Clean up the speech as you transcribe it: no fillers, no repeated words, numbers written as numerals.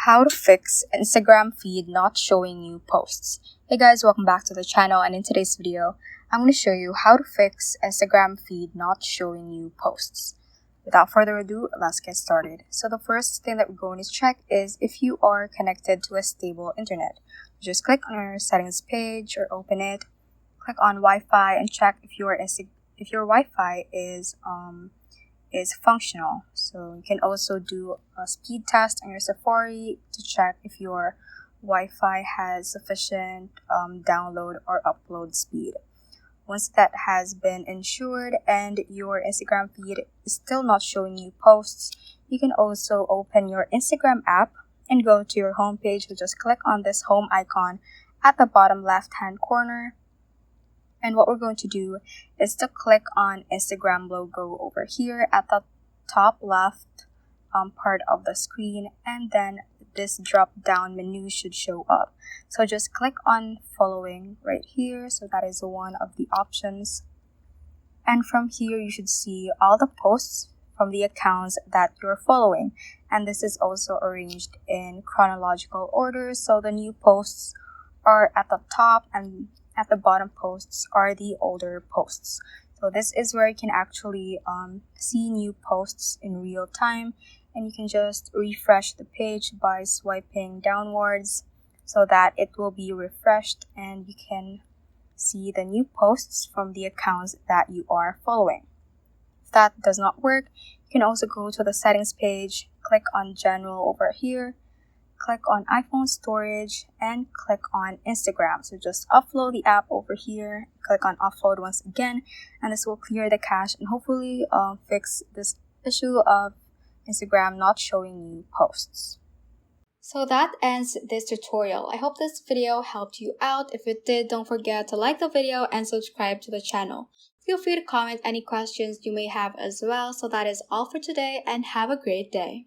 How to fix Instagram feed not showing you posts. Hey guys, welcome back to the channel, and in today's video, I'm going to show you how to fix Instagram feed not showing you posts. Without further ado, let's get started. So the first thing that we're going to check is if you are connected to a stable internet. Just click on your settings page or open it, click on Wi-Fi and check if your Wi-Fi is functional. So you can also do a speed test on your Safari to check if your Wi-Fi has sufficient download or upload speed. Once that has been ensured and your Instagram feed is still not showing you posts, you can also open your Instagram app and go to your home page. So just click on this home icon at the bottom left hand corner. And what we're going to do is to click on Instagram logo over here at the top left part of the screen, and then this drop down menu should show up. So just click on following right here. So that is one of the options. And from here, you should see all the posts from the accounts that you're following. And this is also arranged in chronological order. So the new posts are at the top and at the bottom posts are the older posts. So this is where you can actually see new posts in real time, and you can just refresh the page by swiping downwards so that it will be refreshed and you can see the new posts from the accounts that you are following. If that does not work, you can also go to the settings page, click on general over here, click on iPhone storage, and click on Instagram. So just upload the app over here, click on offload once again, and this will clear the cache and hopefully fix this issue of Instagram not showing you posts. So that ends this tutorial. I hope this video helped you out. If it did, don't forget to like the video and subscribe to the channel. Feel free to comment any questions you may have as well. So that is all for today, and have a great day.